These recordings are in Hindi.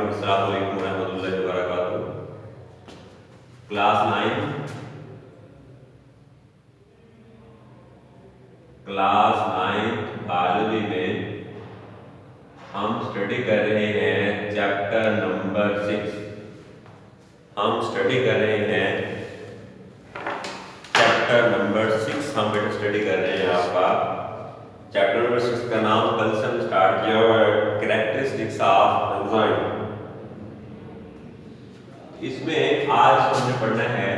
अस्सलाम वालेकुम रहमतुल्लाहि व बरकातुहू। क्लास 9 बायोलॉजी में हम स्टडी कर रहे हैं चैप्टर नंबर 6। हम स्टडी कर रहे हैं चैप्टर नंबर 6। हम बेटा स्टडी कर रहे हैं आपका चैप्टर नंबर 6 का नाम कल से हम स्टार्ट किया हुआ है, कैरेक्टरिस्टिक्स ऑफ एंजाइम। इसमें आज हमने पढ़ना है,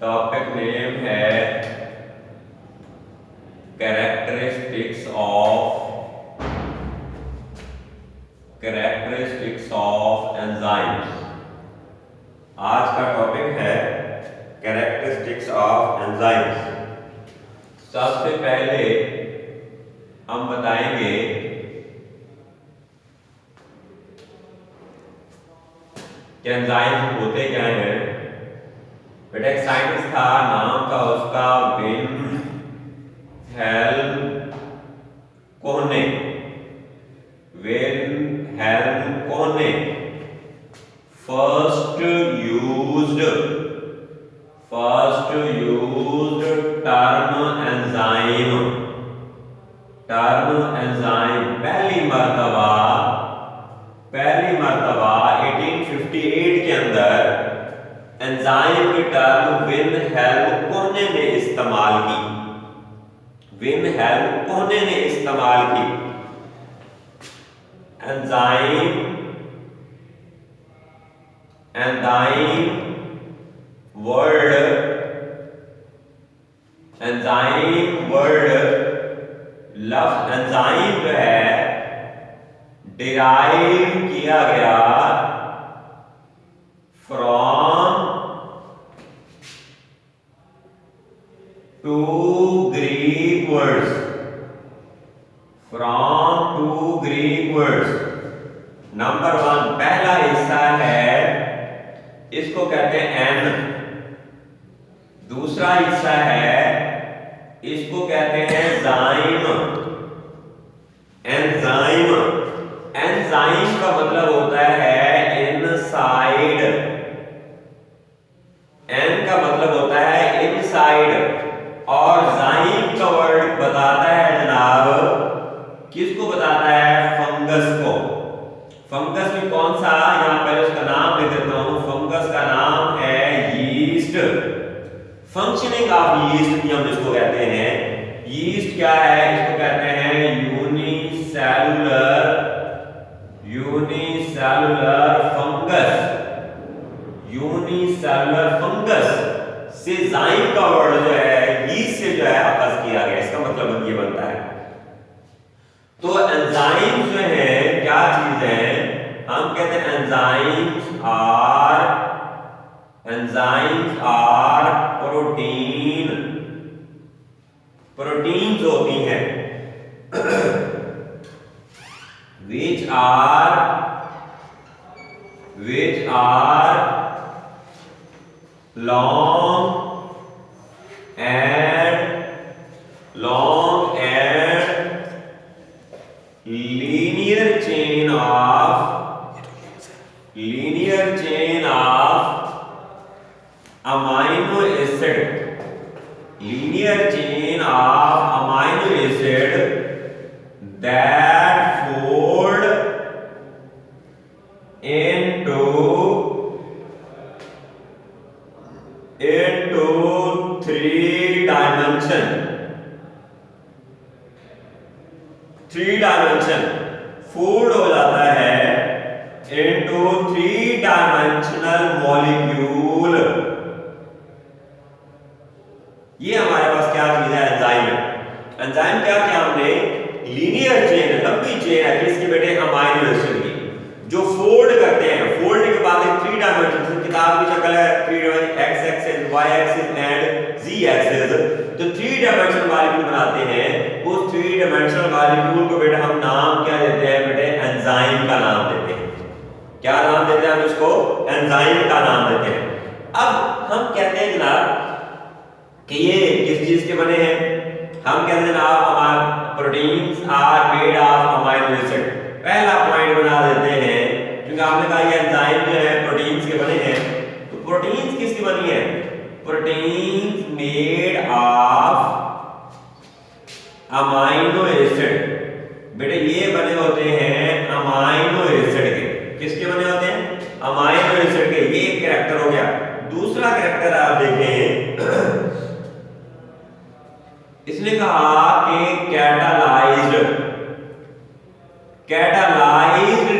टॉपिक नेम है कैरेक्टरिस्टिक्स ऑफ एंजाइम्स। आज का टॉपिक है कैरेक्टरिस्टिक्स ऑफ एंजाइम्स। सबसे पहले हम बताएंगे कि एंजाइम्स होते क्या हैं। बेटा एक साइंटिस्ट था, नाम था उसका Wilhelm Kuhne. First used term enzyme पहली मर्तबा 1858 के अंदर एंजाइम की टर्म विल्हेल्म कोहने ने इस्तेमाल की। लफ्ज एंजाइम जो है डिराइव किया गया from two Greek words. Number 1 पहला हिस्सा है, इसको कहते हैं एन। दूसरा हिस्सा है, इसको कहते हैं एंजाइम का मतलब होता है इनसाइड। एन का मतलब होता है इनसाइड और जाइम का वर्ड बताता है जनाब, किसको बताता है? फंगस को। फंगस में कौन सा, यहां पहले उसका नाम दे देता हूं। फंगस का नाम है यीस्ट। फंक्शनिंग ऑफ यीस्ट भी हम इसको कहते हैं। यीस्ट क्या है? इसको कहते हैं यूनिसेलुलर फंगस से जाइम का वर्ड जो है यीस्ट से जो है अखज किया गया। इसका मतलब ये बनता है। तो एंजाइम्स जो है क्या चीज है? हम कहते हैं एंजाइम्स आर प्रोटीन्स होती हैं which are long and linear chain of amino acid that fold into 3 dimension fold हो जाता है into 3-dimensional molecule। ये हमारे पास क्या चीज है? एंजाइम है। एंजाइम क्या हमने लीनियर चेन, लंबी चेन है किसकी बेटे? अमाइनो एसिड की, जो फोल्ड करते हैं। फोल्ड के बाद एक 3 डायमेंशन, किताब की शक्ल है 3 dimension, x axis, y axis and z axis. जो 3 डायमेंशनल मॉलिक्यूल बनाते हैं, उस 3 डायमेंशनल मॉलिक्यूल को बेटा हम नाम क्या देते हैं? बेटे एंजाइम का नाम देते हैं। क्या नाम देते हैं हम इसको? एंजाइम का नाम देते हैं। अब हम कहते हैं जनाब कि ये किस चीज के बने हैं? हम कहते हैं जनाब हमारे proteins are made of amino acid. पहला पॉइंट बना देते हैं, क्योंकि आपने कहा ये एंजाइम जो है प्रोटीन्स के बने हैं, तो प्रोटीन्स किसकी बनी है? Proteins made of amino acid. बेटे ये बने होते हैं अमाइनो एसिड के। किसके बने होते हैं? अमाइनो एसिड के। ये एक कैरेक्टर हो गया। दूसरा कैरेक्टर आप देखें, इसने कहा कि catalysed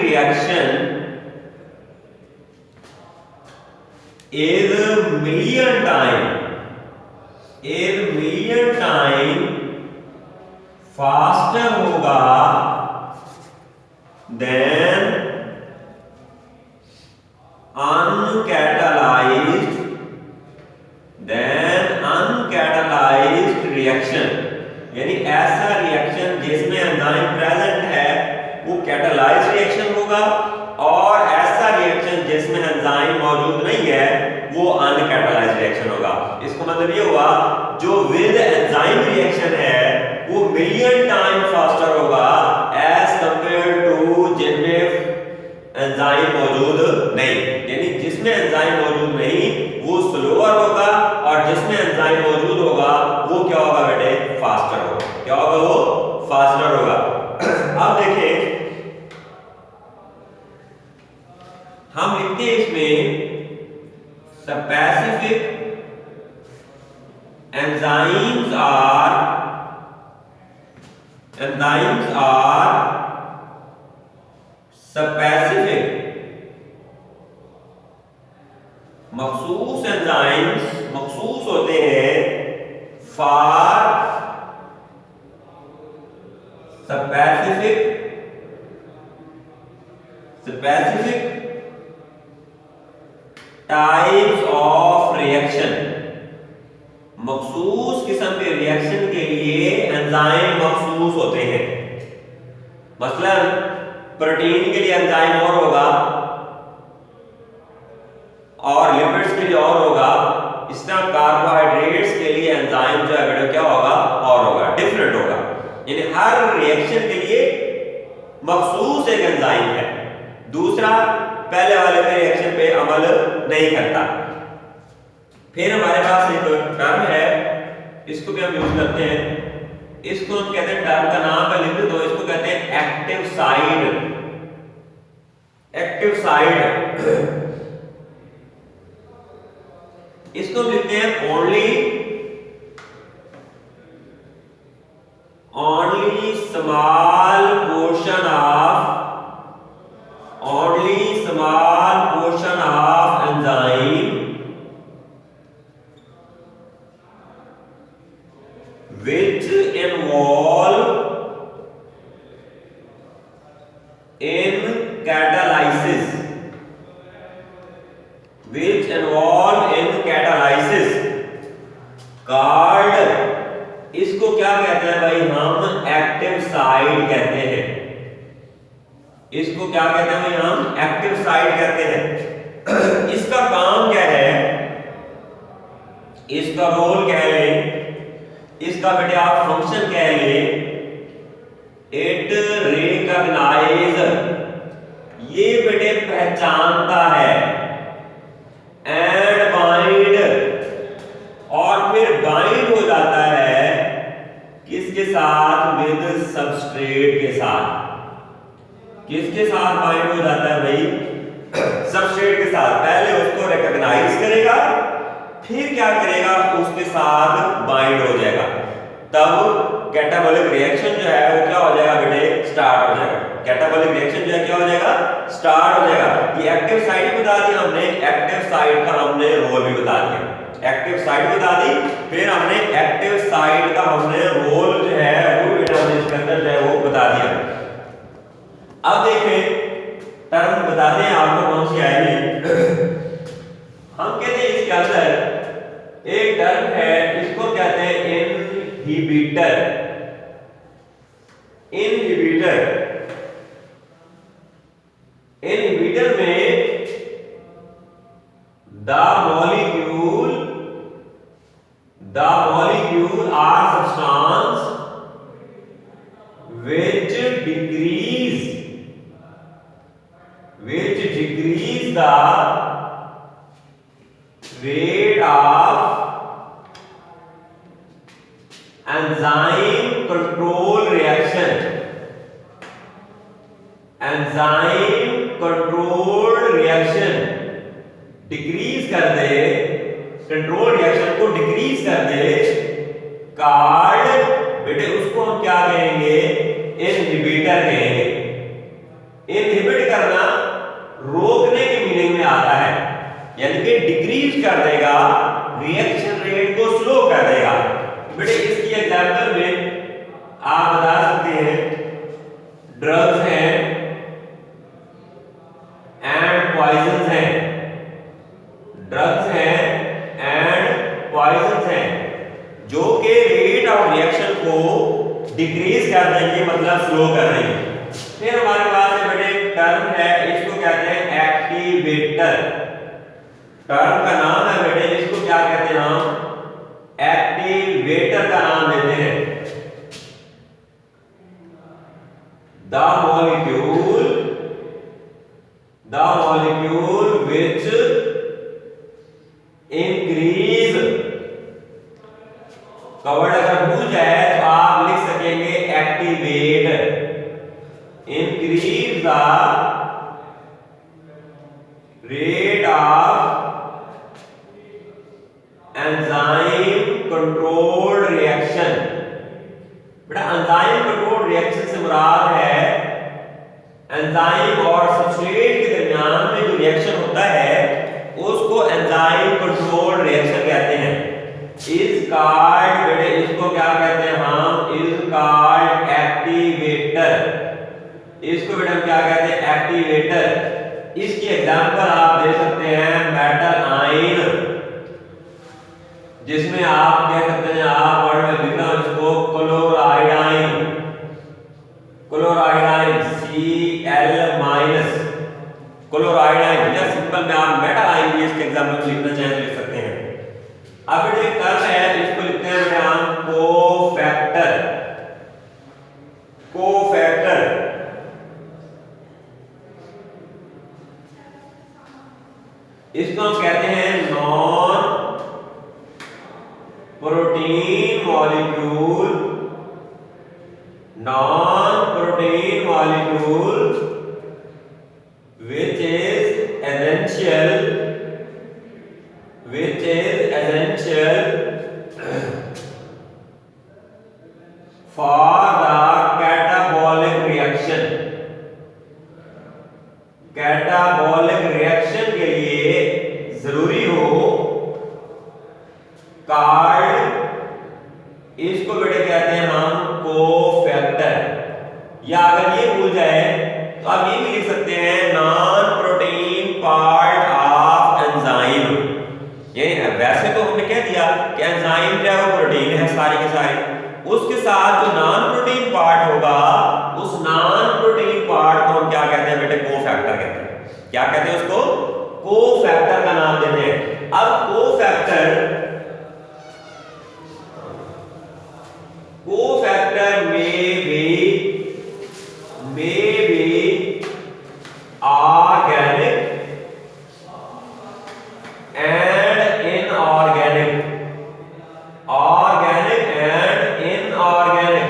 reaction is million time faster होगा than uncatalyzed reaction। यानी ऐसा रिएक्शन जिसमें एंजाइम प्रेजेंट है वो कैटालाइज्ड रिएक्शन होगा, और ऐसा रिएक्शन जिसमें एंजाइम मौजूद नहीं है वो अनकैटालाइज्ड रिएक्शन होगा। इसका मतलब ये हुआ जो विद एंजाइम रिएक्शन है वो मिलियन टाइम फास्टर होगा एज कंपेयर टू जिनमें एंजाइम मौजूद नहीं। यानी जिसमें एंजाइम मौजूद नहीं वो स्लोअर होगा, और जिसमें एंजाइम मौजूद होगा वो क्या होगा बेटे? फास्टर होगा। क्या होगा? वो फास्टर होगा। अब देखिए हम लिखते हैं इसमें specific enzymes are specific मखसूस एंजाइम्स मखसूस होते हैं for specific types of reaction. मखसूस किस्म के रिएक्शन के लिए एंजाइम मखसूस होते हैं। मसलन प्रोटीन के लिए एंजाइम और होगा, और लिपिड्स के लिए और होगा। इस तरह कार्बोहाइड्रेट्स के लिए एंजाइम जो है बेटा क्या होगा? और होगा, डिफरेंट होगा। यानी हर रिएक्शन के लिए मखसूस एक एंजाइम है, दूसरा पहले वाले के रिएक्शन पे अमल नहीं करता। फिर हमारे पास एक टर्म है, इसको भी हम यूज करते हैं। इसको हम कहते हैं, टर्म का नाम है लिख दो, इसको कहते हैं एक्टिव साइड। एक्टिव साइड इसको हम लिखते हैं only small portion of enzyme which involve in catalysis called, इसको क्या कहते हैं भाई? हम एक्टिव साइड कहते हैं। इसको क्या कहते हैं भाई? हम एक्टिव साइड कहते हैं। इसका काम क्या है? इसका रोल कह लें, इसका बेटे आप फंक्शन कह लें। इट रिकॉग्नाइज, ये बेटे पहचानता है, एंड बाइंड, और फिर बाइंड हो जाता है किसके साथ? विद सबस्ट्रेट के साथ। किसके साथ बाइंड हो जाता है भाई? सबस्ट्रेट के साथ। पहले उसको रिकॉग्नाइज करेगा, फिर क्या करेगा? उसके साथ बाइंड हो जाएगा, तब कैटाबॉलिक रिएक्शन जो है वो क्या हो जाएगा बेटे? स्टार्ट हो जाएगा। कैटाबॉलिक रिएक्शन जो है क्या हो जाएगा? स्टार्ट हो जाएगा। ये एक्टिव साइट बता दी हमने, एक्टिव साइट का हमने रोल भी बता दिया। एक्टिव साइट बता दी, फिर हमने एक्टिव साइट का हमने रोल जो है वो बेटा इसके अंदर जो है वो बता दिया। अब देखें टर्म बताते हैं आपको कौन सी आएगी। हम कहते हैं इसके अंदर एक टर्म है, इसको कहते हैं इनहिबिटर। इनहिबिटर में the molecule are substance which decrease which decrease the rate of enzyme control reaction, enzyme control reaction decrease कर दे, कंट्रोल रिएक्शन को डिक्रीज कर दे कार्ड, बेटे उसको हम क्या कहेंगे, इनहिबिटर कहेंगे। इनहिबिट करना रोकने के मीनिंग में आता है, यानी कि डिक्रीज कर देगा, रिएक्शन रेट को स्लो कर देगा। बेटे इसकी एग्जांपल में आप बता सकते हैं ड्रग्स हैं एंड पॉइजन्स हैं, ड्रग्स हैं एंड पॉइजन्स हैं जो कि रेट ऑफ रिएक्शन को डिक्रीज कर देंगे, मतलब स्लो कर देंगे। फिर हमारे पास बेटे टर्म है, इसको कहते हैं एक्टिवेटर। टर्म का नाम है बेटे, इसको क्या कहते हैं हम, एक्टिवेटर का नाम देते हैं। The molecule which increase, covered अगर भूल जाए तो आप लिख सकेंगे activate, increase the rate of enzyme controlled reaction। बेटा एंजाइम कंट्रोल रिएक्शन से मुराद है एंजाइम और सबस्ट्रेट के दरमियान में जो रिएक्शन होता है उसको एंजाइम कंट्रोल रिएक्शन कहते हैं। इज कॉल्ड, बेटे इसको क्या कहते हैं हम, इज कॉल्ड एक्टिवेटर। इसको बेटे हम क्या कहते हैं, एक्टिवेटर। इसकी एग्जांपल आप दे सकते हैं मेटल आयन, जिसमें आप कह सकते हैं, आप वर्ड में लिखना इसको क्लोराइडाइन, क्लोराइडाइन Cl-, क्लोराइडाइन, या सिंपल में आप मेटल आयन भी इसके एग्जांपल में लिखना चाहें तो लिख सकते हैं। अब बेटे टर्म है, इसको लिखते हैं बेटे हम कोफैक्टर। कोफैक्टर इसको हम कहते हैं non protein molecule, non protein molecule which is essential for the catabolic reaction। Catabolic reaction के लिए जरूरी हो कार्ड, इसको बेटे कहते हैं हम कोफैक्टर। या अगर ये भूल जाए तो आप ये भी लिख सकते हैं non protein part of enzyme. ये वैसे तो हमने कह दिया कि एंजाइम जो है वो प्रोटीन है सारे के सारे, उसके साथ जो नॉन प्रोटीन पार्ट होगा उस नॉन प्रोटीन पार्ट को हम क्या कहते हैं बेटे, कोफैक्टर कहते हैं। क्या कहते हैं उसको, कोफैक्टर का नाम देते हैं। अब कोफैक्टर में भी organic and inorganic, organic and inorganic,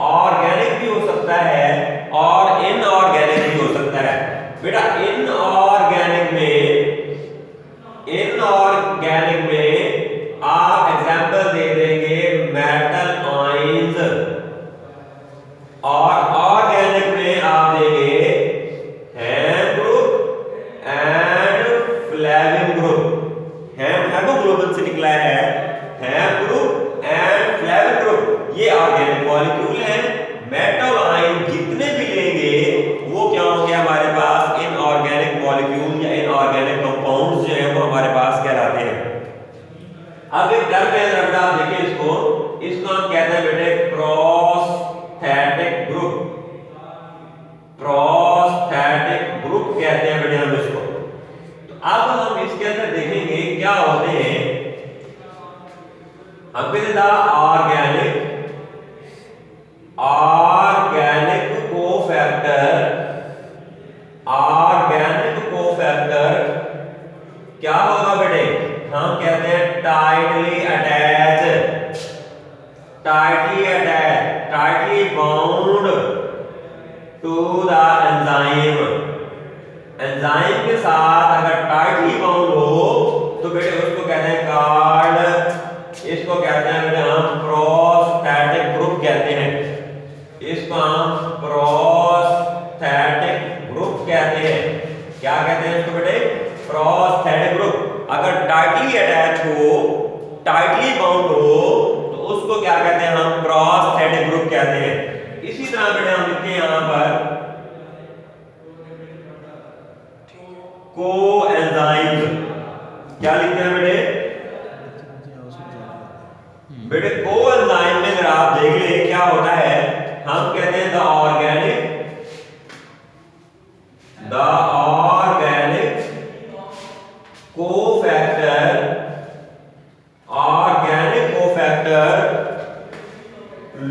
organic भी हो सकता है और inorganic भी हो सकता है। बेटा inorganic में आप एग्जांपल दे देंगे मेटल आयंस, और ऑर्गेनिक में आप देंगे haem group and flavin group. Haemoglobin से निकला है haem group and flavin group, ये ऑर्गेनिक मॉलिक्यूल है। मेटल आयन जितने भी लेंगे वो क्या होंगे हमारे पास, इनऑर्गेनिक मॉलिक्यूल या इनऑर्गेनिक कंपाउंड्स जो है वो हमारे पास कहलाते हैं। अब एक टर्म है, बेटा आप देखिए इसको हम कहते हैं बेटे प्रोस्थेटिक ग्रुप। प्रोस्थेटिक ग्रुप कहते हैं बेटे हम इसको। तो अब हम इसके अंदर देखेंगे क्या होते हैं। हम कहते हैं ऑर्गेनिक कोफैक्टर, ऑर्गेनिक क्या होगा बेटे, हम कहते हैं tightly attach, tightly bound to the enzyme. Enzyme के साथ अगर टाइटली बाउंड हो तो बेटे उसको कहते हैं कार्ड, इसको कहते हैं बेटे हम प्रोस्थेटिक ग्रुप कहते हैं, इसको हम प्रोस्थेटिक ग्रुप कहते हैं। क्या कहते हैं इसको बेटे, प्रोस्थेटिक ग्रुप। अगर टाइटली अटैच हो, टाइटली बाउंड हो तो उसको क्या कहते हैं, हम प्रोस्थेटिक ग्रुप कहते हैं। इसी तरह बेटे हम लिखते हैं यहां पर कोएंजाइम्स। क्या लिखते हैं बेटे, बेटे कोएंजाइम में अगर आप देख ले क्या होता है, हम कहते हैं the organic cofactor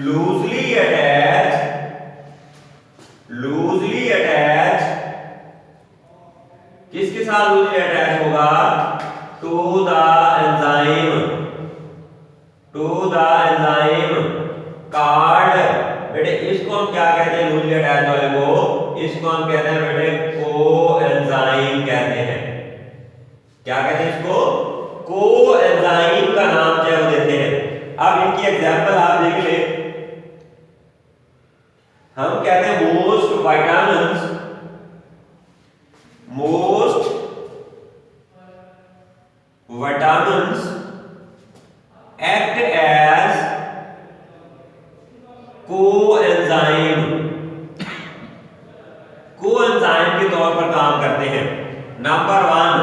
loosely attach किसके साथ लूजली अटैच होगा, टू द एंजाइम कार्ड। बेटे इसको हम क्या कहते हैं, लूजली अटैच वाले को, इसको हम कहते हैं बेटे कोएंजाइम कहते हैं। क्या कहते हैं इसको, कोएंजाइम का नाम जो है वो देते हैं। अब इनकी एग्जांपल आप देख ले, हम कहते हैं most vitamins act as coenzyme के तौर पर काम करते हैं। नंबर 1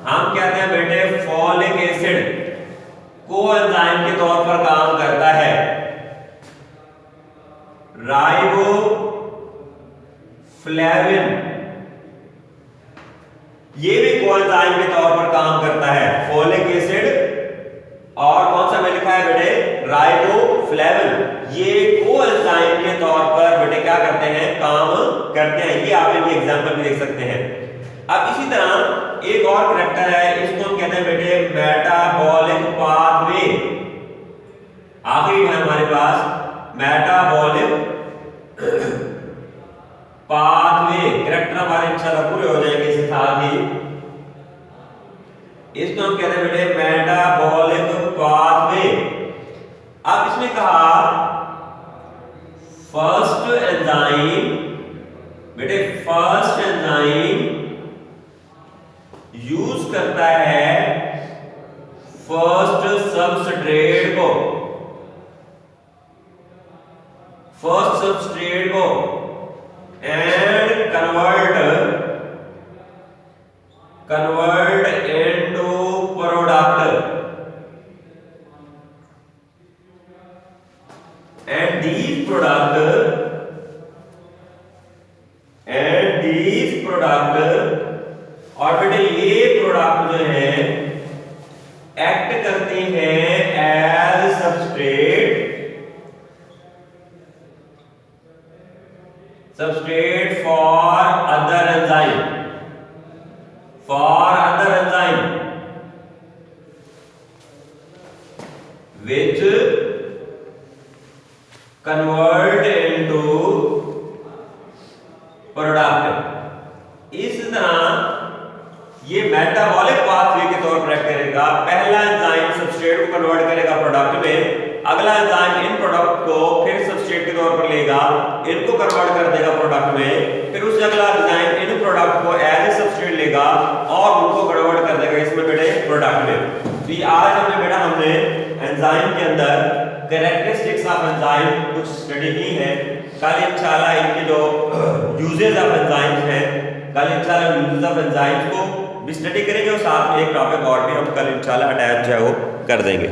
हम कहते हैं बेटे फॉलिक एसिड कोएंजाइम के तौर पर काम करता है। राइबोफ्लेविन ये भी कोएंजाइम के तौर पर काम करता है। फॉलिक एसिड और कौन सा में लिखा है बेटे, राइबोफ्लेविन, ये कोएंजाइम के तौर पर बेटे क्या करते हैं, काम करते हैं। ये आप इनकी एग्जांपल भी देख सकते हैं। अब इसी तरह एक और कैरेक्टर है, इसको हम कहते हैं बेटे मेटाबॉलिक पाथवे। आखिरी है हमारे पास मेटाबॉलिक पाथवे। कैरेक्टर हमारे इंशाल्लाह पूरे हो जाएंगे इसके साथ ही। इसको हम कहते हैं बेटे मेटाबॉलिक पाथवे। अब इसमें कहा फर्स्ट एंजाइम, बेटे फर्स्ट एंजाइम यूज करता है फर्स्ट सबस्ट्रेट को and convert into product, and these product और बेटे ये प्रोडक्ट जो है एक्ट करते हैं as substrate for other enzyme which convert into product. इस तरह ये मेटाबॉलिक पाथवे के तौर पर करेगा। पहला एंजाइम सबस्ट्रेट को कन्वर्ट करेगा प्रोडक्ट में, अगला एंजाइम इन प्रोडक्ट को फिर सबस्ट्रेट के तौर पर लेगा, इनको कन्वर्ट कर देगा प्रोडक्ट में, फिर उससे अगला एंजाइम इन प्रोडक्ट को एज ए सबस्ट्रेट लेगा और उनको कन्वर्ट कर देगा इसमें बेटे प्रोडक्ट में। तो ये आज हमने एंजाइम के अंदर कैरेक्टरिस्टिक्स ऑफ एंजाइम कुछ स्टडी की है। कल इंशाल्लाह इनके जो यूजेस ऑफ एंजाइम्स हैं, कल इंशाल्लाह यूजेस ऑफ एंजाइम्स को भी स्टडी करेंगे और साथ में एक टॉपिक और भी हम कल इंशाल्लाह अटैच जो है वो कर देंगे।